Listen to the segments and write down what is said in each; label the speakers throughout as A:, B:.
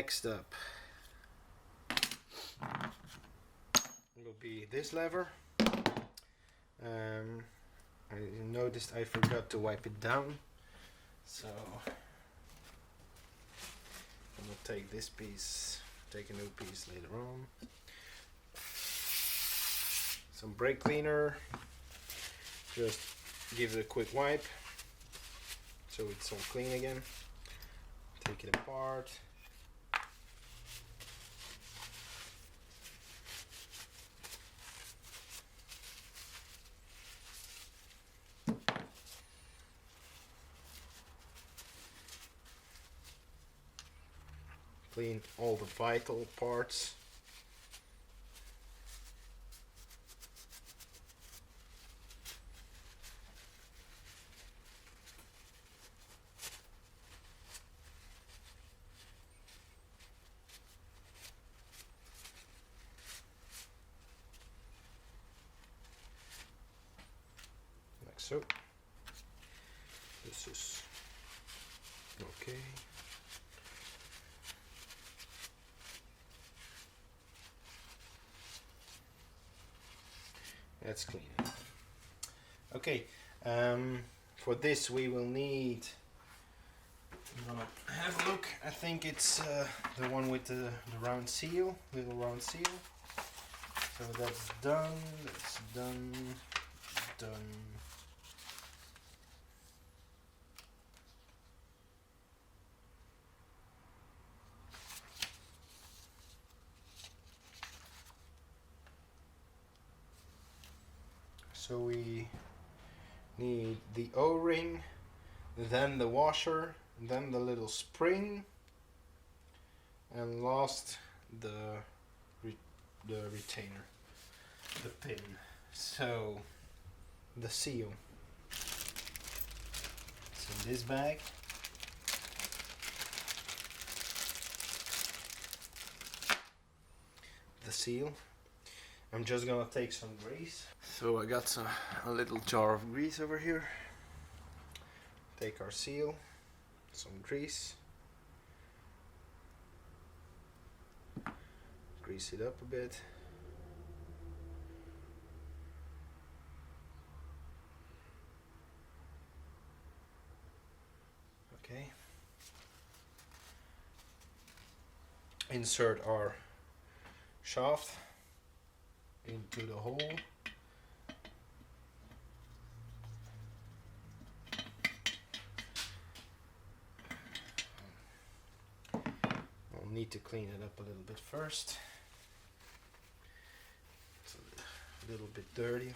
A: Next up will be this lever. I noticed I forgot to wipe it down, so I'm gonna take this piece, take a new piece later on. Some brake cleaner, just give it a quick wipe so it's all clean again. Take it apart. Clean all the vital parts. Like so. This is okay. That's clean. Okay, for this we will need, I'm gonna have a look, I think it's the one with the round seal, little round seal. So that's done, done. So we need the O-ring, then the washer, then the little spring, and last the retainer, the pin. So the seal. It's in this bag. The seal. I'm just gonna take some grease. So I got a little jar of grease over here. Take our seal, some grease. Grease it up a bit. Okay. Insert our shaft into the hole. I'll need to clean it up a little bit first. It's a little bit dirty.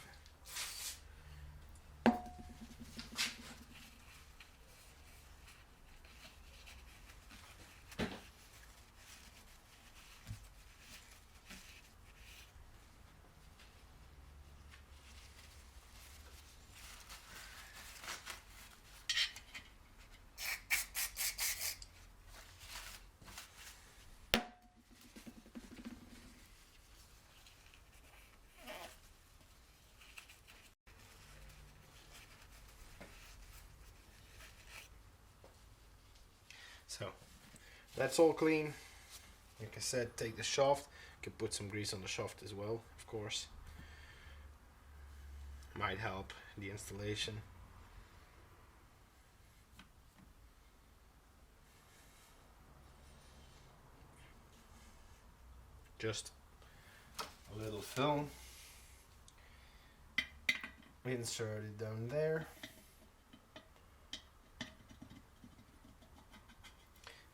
A: So that's all clean. Like I said, take the shaft. You can put some grease on the shaft as well, of course. Might help the installation. Just a little film. Insert it down there.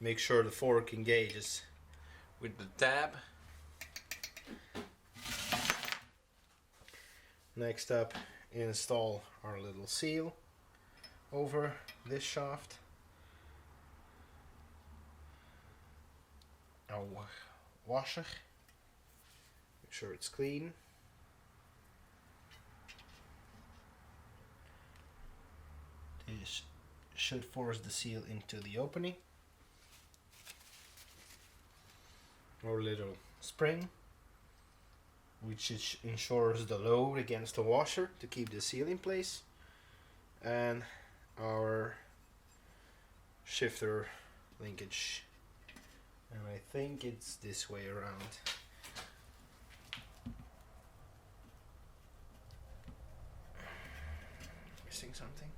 A: Make sure the fork engages with the tab. Next up, install our little seal over this shaft. Our washer. Make sure it's clean. This should force the seal into the opening. Our little spring, which ensures the load against the washer to keep the seal in place, and our shifter linkage And I think it's this way around. Missing something?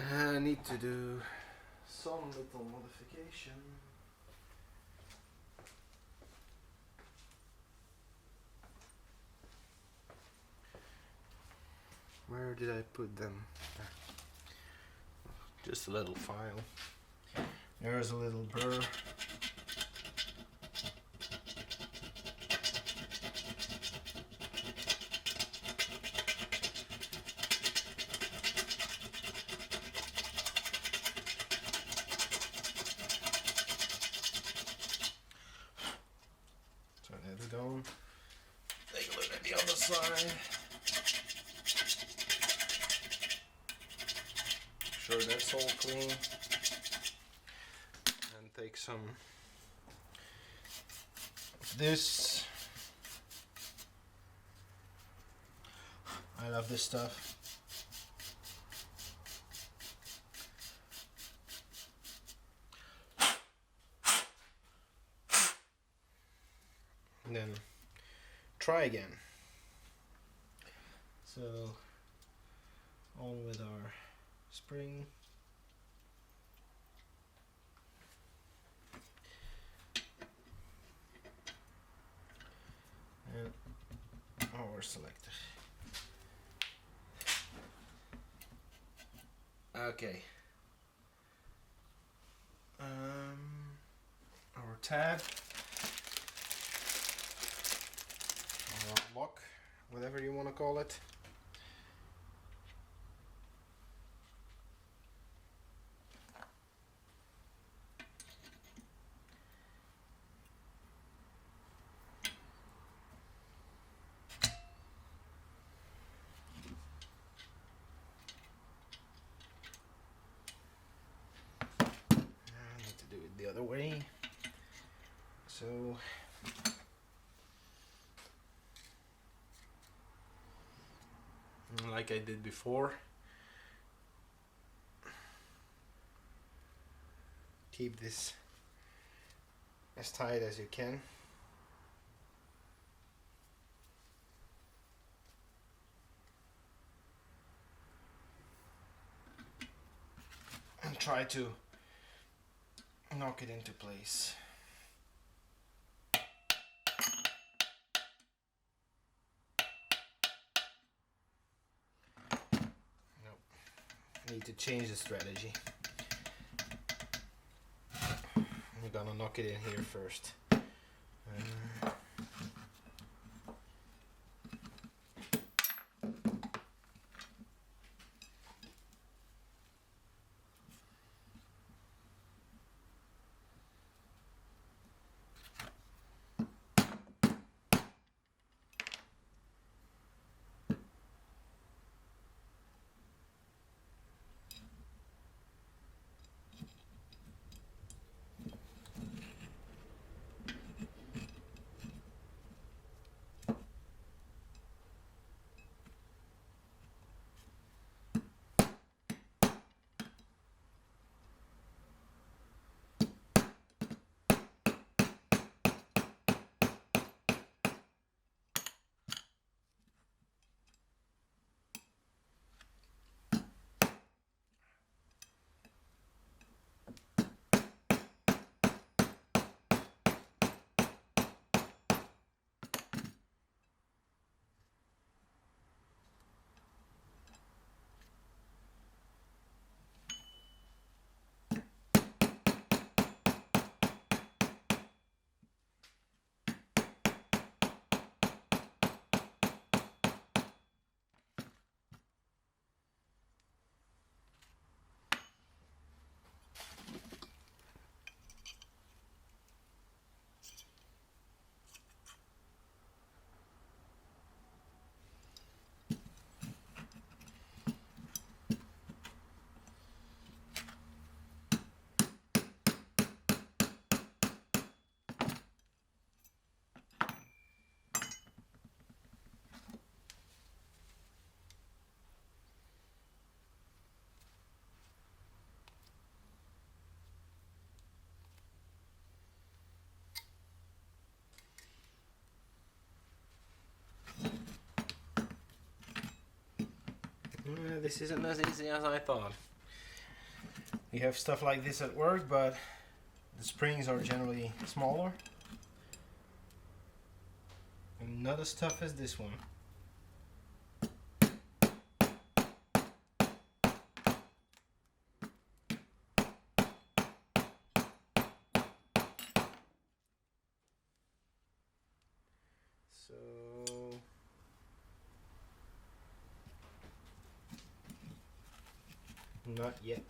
A: I need to do some little modification. Where did I put them? Just a little file. There's a little burr. Turn it down. Take a look at the other side. Sure that's all clean. And take some of this. I love this stuff. And then try again. So on with our spring. And our selector. Okay. Our tab. Or lock, whatever you want to call it. I need to do it the other way. So like I did before, keep this as tight as you can. And try to knock it into place. Need to change the strategy. We're gonna knock it in here first. This isn't as easy as I thought. We have stuff like this at work, but the springs are generally smaller and not as tough as this one. So not yet.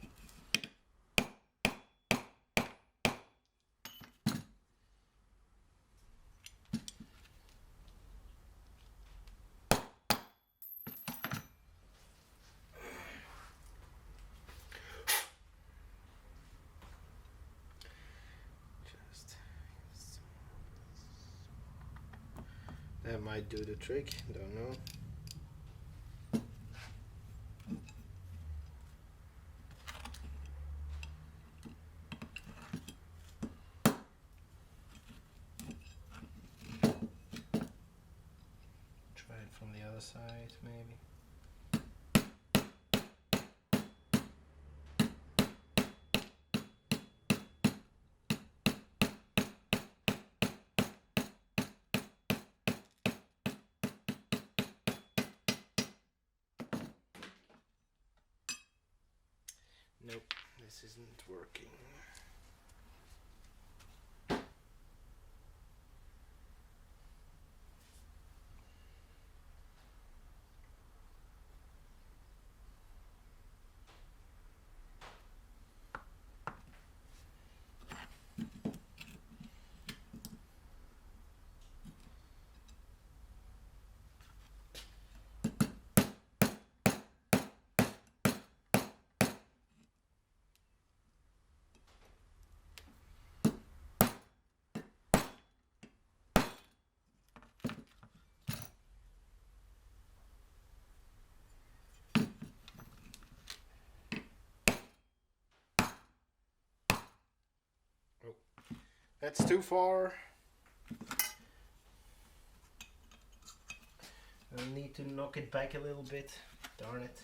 A: That might do the trick, don't know. Try it from the other side, maybe. Nope, this isn't working. That's too far. I need to knock it back a little bit. Darn it.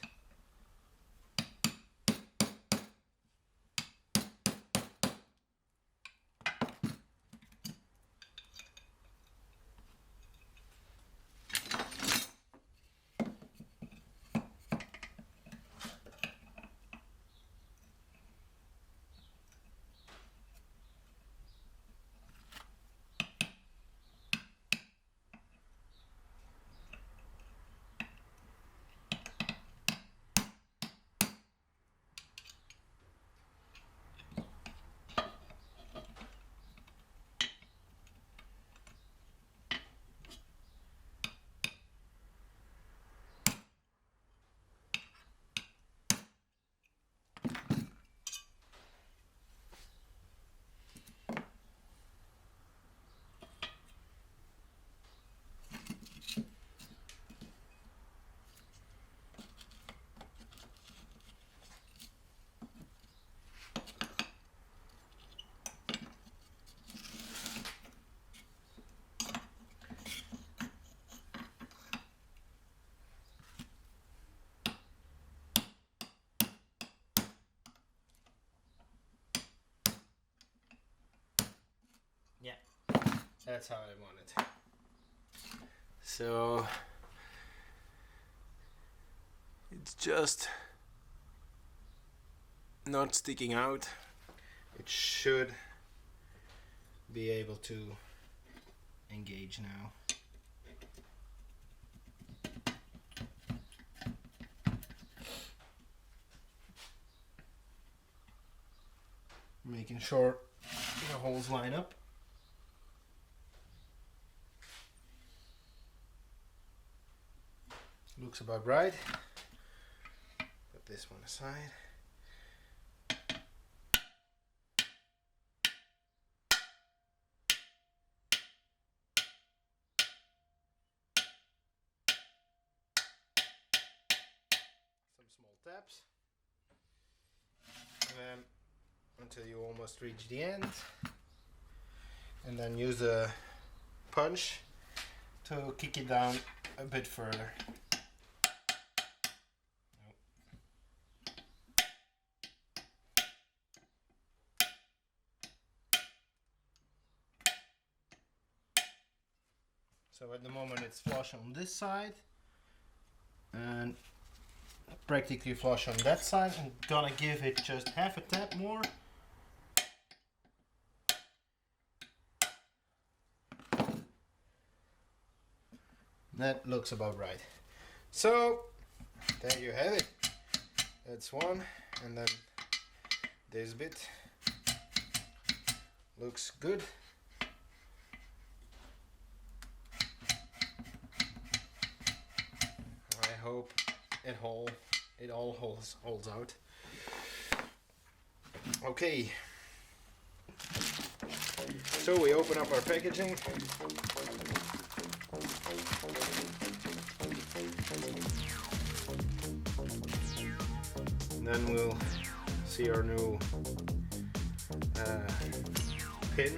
A: Yeah, that's how I want it. So it's just not sticking out. It should be able to engage now. Making sure the holes line up. Looks about right. Put this one aside. Some small taps. Until you almost reach the end. And then use a punch to kick it down a bit further. Nope. So at the moment it's flush on this side and practically flush on that side. I'm gonna give it just half a tap more. That looks about right. So there you have it. That's one, and then this bit looks good. I hope it all holds out. Okay. So we open up our packaging. And then we'll see our new pin.